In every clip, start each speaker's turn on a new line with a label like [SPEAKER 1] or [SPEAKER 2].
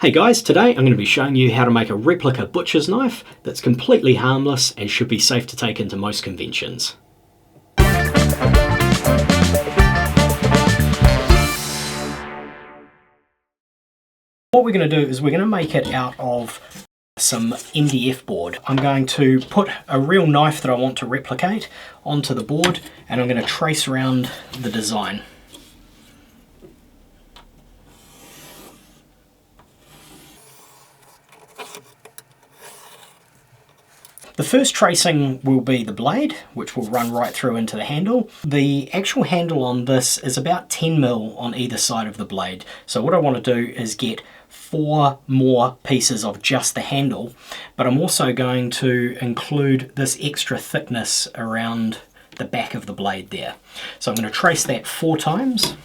[SPEAKER 1] Hey guys, today I'm going to be showing you how to make a replica butcher's knife that's completely harmless and should be safe to take into most conventions. What we're going to do is we're going to make it out of some MDF board. I'm going to put a real knife that I want to replicate onto the board and I'm going to trace around the design. The first tracing will be the blade, which will run right through into the handle. The actual handle on this is about 10mm on either side of the blade. So what I want to do is get 4 more pieces of just the handle, but I'm also going to include this extra thickness around the back of the blade there. So I'm going to trace that 4 times.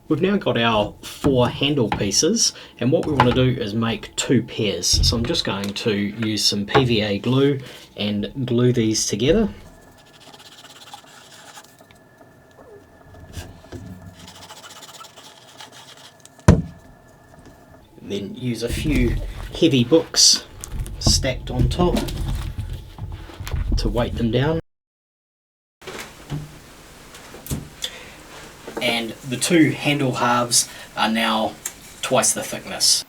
[SPEAKER 1] We've now got our 4 handle pieces, and what we want to do is make 2 pairs. So I'm just going to use some PVA glue and glue these together. And then use a few heavy books stacked on top to weight them down. And the 2 handle halves are now twice the thickness.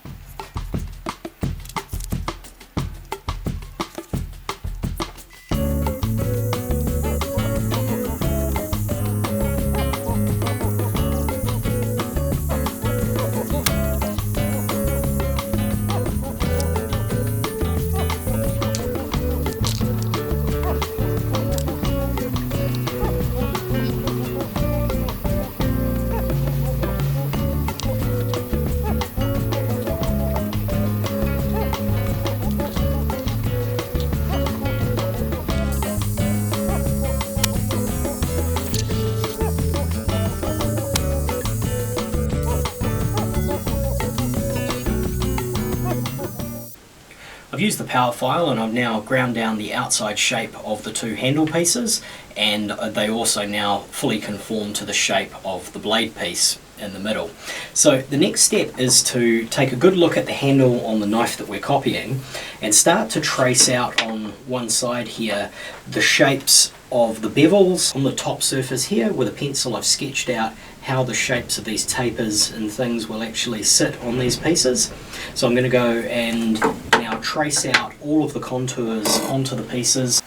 [SPEAKER 1] I've used the power file and I've now ground down the outside shape of the 2 handle pieces, and they also now fully conform to the shape of the blade piece in the middle. So the next step is to take a good look at the handle on the knife that we're copying and start to trace out on one side here the shapes of the bevels on the top surface here. With a pencil I've sketched out how the shapes of these tapers and things will actually sit on these pieces. So I'm going to go and now trace out all of the contours onto the pieces.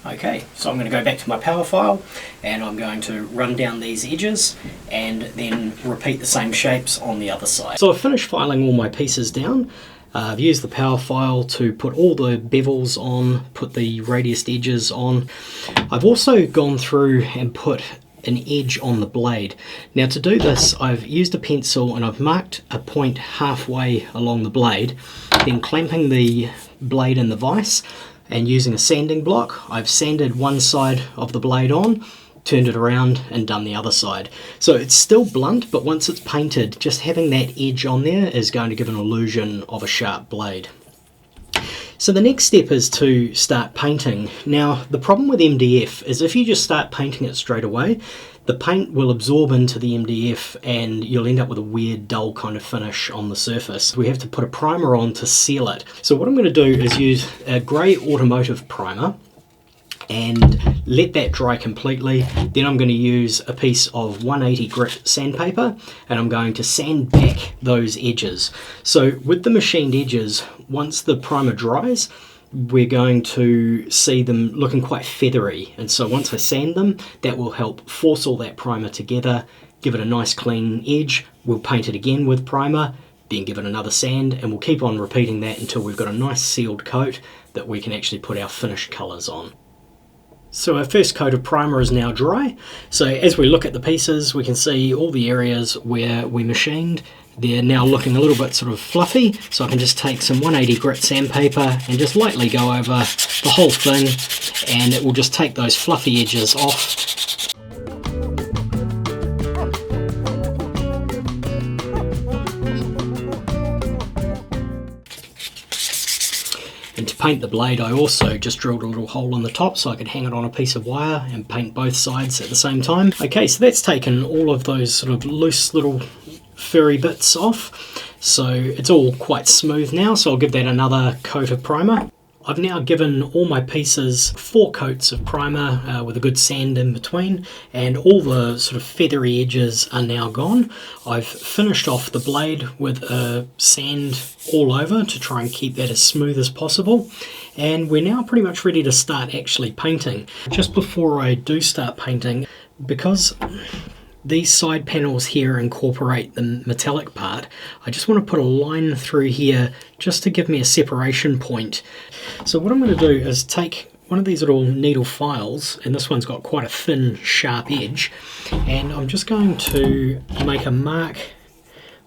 [SPEAKER 1] Okay, so I'm going to go back to my power file and I'm going to run down these edges and then repeat the same shapes on the other side. So I've finished filing all my pieces down. I've used the power file to put all the bevels on, put the radius edges on. I've also gone through and put an edge on the blade. Now to do this I've used a pencil and I've marked a point halfway along the blade, then clamping the blade in the vise and using a sanding block, I've sanded one side of the blade on, turned it around and done the other side. So it's still blunt, but once it's painted, just having that edge on there is going to give an illusion of a sharp blade. So the next step is to start painting. Now the problem with MDF is if you just start painting it straight away, the paint will absorb into the MDF and you'll end up with a weird dull kind of finish on the surface. We have to put a primer on to seal it. So what I'm going to do is use a grey automotive primer and let that dry completely. Then I'm going to use a piece of 180 grit sandpaper and I'm going to sand back those edges. So with the machined edges, once the primer dries, we're going to see them looking quite feathery, and so once I sand them, that will help force all that primer together, give it a nice clean edge. We'll paint it again with primer, then give it another sand, and we'll keep on repeating that until we've got a nice sealed coat that we can actually put our finished colours on. So our first coat of primer is now dry. So as we look at the pieces, we can see all the areas where we machined They're now looking a little bit sort of fluffy, so I can just take some 180 grit sandpaper and just lightly go over the whole thing, and it will just take those fluffy edges off. And to paint the blade, I also just drilled a little hole in the top so I could hang it on a piece of wire and paint both sides at the same time. Okay, so that's taken all of those sort of loose little furry bits off, so it's all quite smooth now, so I'll give that another coat of primer. I've now given all my pieces 4 coats of primer with a good sand in between, and all the sort of feathery edges are now gone. I've finished off the blade with a sand all over to try and keep that as smooth as possible, and we're now pretty much ready to start actually painting. Just before I do start painting, because these side panels here incorporate the metallic part, I just want to put a line through here just to give me a separation point. So what I'm going to do is take one of these little needle files, and this one's got quite a thin, sharp edge, and I'm just going to make a mark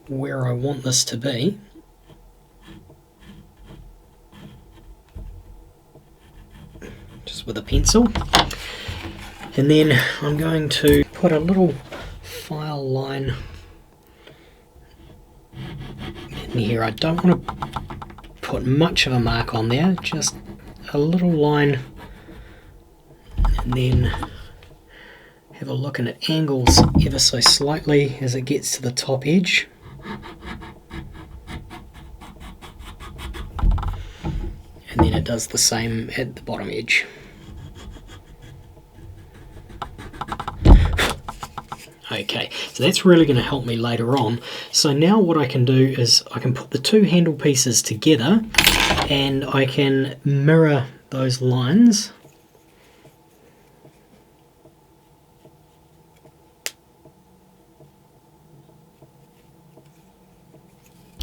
[SPEAKER 1] where I want this to be. Just with a pencil. And then I'm going to put a little file line in here. I don't want to put much of a mark on there, just a little line, and then have a look, and it angles ever so slightly as it gets to the top edge. And then it does the same at the bottom edge. Okay, so that's really going to help me later on. So now what I can do is I can put the 2 handle pieces together, and I can mirror those lines.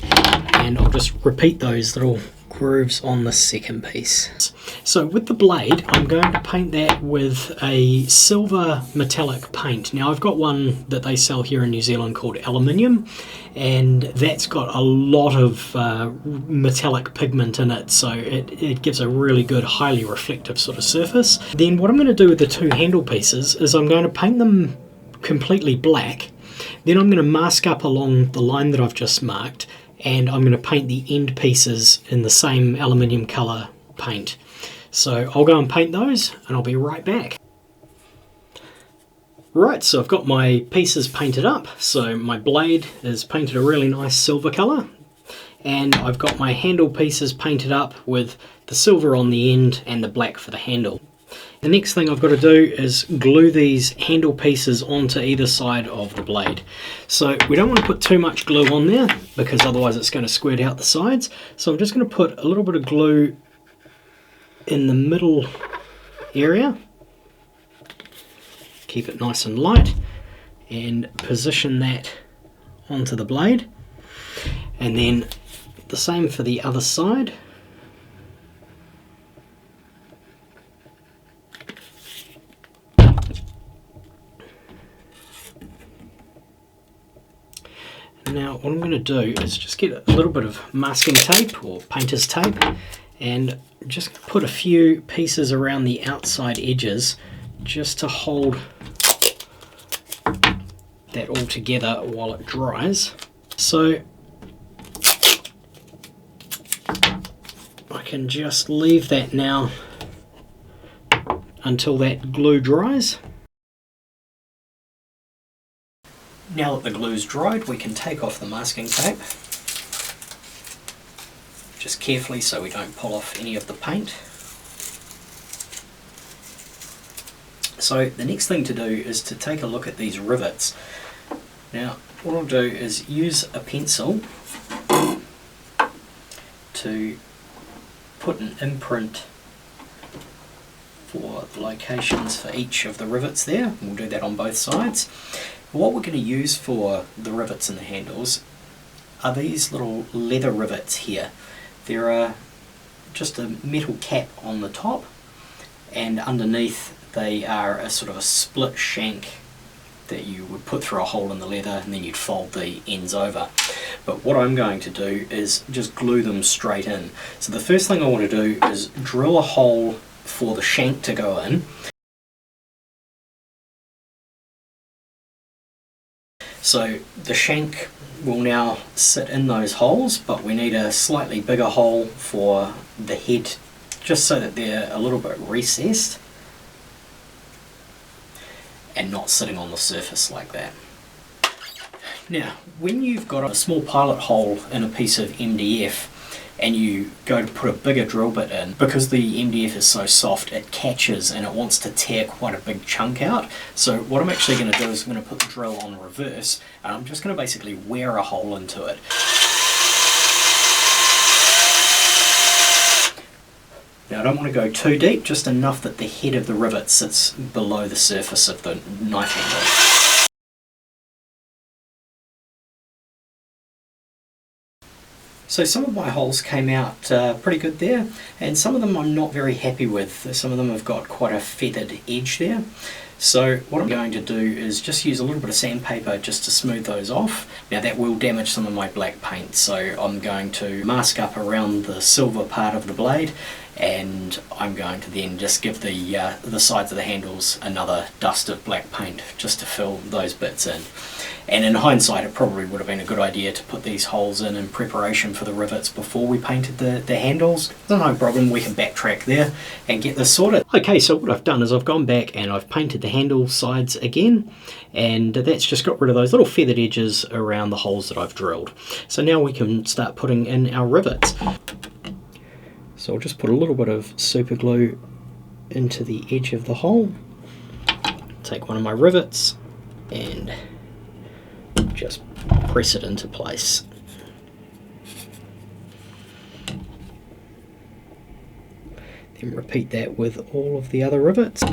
[SPEAKER 1] And I'll just repeat those little grooves on the second piece. So with the blade, I'm going to paint that with a silver metallic paint. Now I've got one that they sell here in New Zealand called aluminium, and that's got a lot of metallic pigment in it, so it gives a really good, highly reflective sort of surface. Then what I'm going to do with the 2 handle pieces is I'm going to paint them completely black. Then I'm going to mask up along the line that I've just marked, and I'm going to paint the end pieces in the same aluminium colour paint. So I'll go and paint those, and I'll be right back. Right, so I've got my pieces painted up. So my blade is painted a really nice silver colour, and I've got my handle pieces painted up with the silver on the end and the black for the handle. The next thing I've got to do is glue these handle pieces onto either side of the blade. So we don't want to put too much glue on there, because otherwise it's going to squirt out the sides. So I'm just going to put a little bit of glue in the middle area. Keep it nice and light, and position that onto the blade. And then the same for the other side. Now what I'm going to do is just get a little bit of masking tape or painter's tape, and just put a few pieces around the outside edges just to hold that all together while it dries. So I can just leave that now until that glue dries. Now that the glue's dried, we can take off the masking tape, just carefully so we don't pull off any of the paint. So the next thing to do is to take a look at these rivets. Now what I'll do is use a pencil to put an imprint for the locations for each of the rivets there. We'll do that on both sides. What we're going to use for the rivets and the handles are these little leather rivets here. There are just a metal cap on the top, and underneath they are a sort of a split shank that you would put through a hole in the leather and then you'd fold the ends over. But what I'm going to do is just glue them straight in. So the first thing I want to do is drill a hole for the shank to go in. So the shank will now sit in those holes, but we need a slightly bigger hole for the head, just so that they're a little bit recessed and not sitting on the surface like that. Now, when you've got a small pilot hole in a piece of MDF and you go to put a bigger drill bit in, because the MDF is so soft, it catches and it wants to tear quite a big chunk out. So what I'm actually going to do is I'm going to put the drill on reverse, and I'm just going to basically wear a hole into it. Now I don't want to go too deep, just enough that the head of the rivet sits below the surface of the knife handle. So some of my holes came out pretty good there, and some of them I'm not very happy with. Some of them have got quite a feathered edge there. So what I'm going to do is just use a little bit of sandpaper just to smooth those off. Now that will damage some of my black paint, so I'm going to mask up around the silver part of the blade, and I'm going to then just give the sides of the handles another dust of black paint just to fill those bits in. And in hindsight, it probably would have been a good idea to put these holes in preparation for the rivets before we painted the handles. No problem, we can backtrack there and get this sorted. Okay, so what I've done is I've gone back and I've painted the handle sides again, and that's just got rid of those little feathered edges around the holes that I've drilled. So now we can start putting in our rivets. So I'll just put a little bit of super glue into the edge of the hole, take one of my rivets and just press it into place. Then repeat that with all of the other rivets.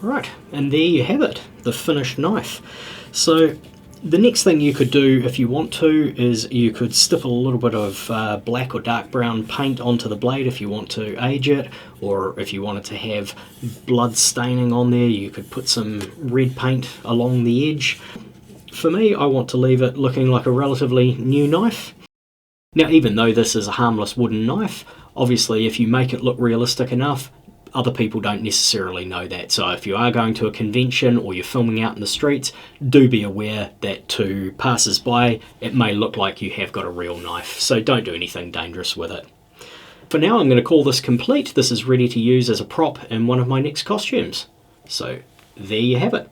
[SPEAKER 1] Right, and there you have it, the finished knife. So the next thing you could do if you want to is you could stipple a little bit of black or dark brown paint onto the blade if you want to age it, or if you wanted to have blood staining on there you could put some red paint along the edge. For me, I want to leave it looking like a relatively new knife. Now even though this is a harmless wooden knife, obviously if you make it look realistic enough, other people don't necessarily know that. So if you are going to a convention or you're filming out in the streets, do be aware that to passers-by it may look like you have got a real knife. So don't do anything dangerous with it. For now I'm going to call this complete. This is ready to use as a prop in one of my next costumes. So there you have it.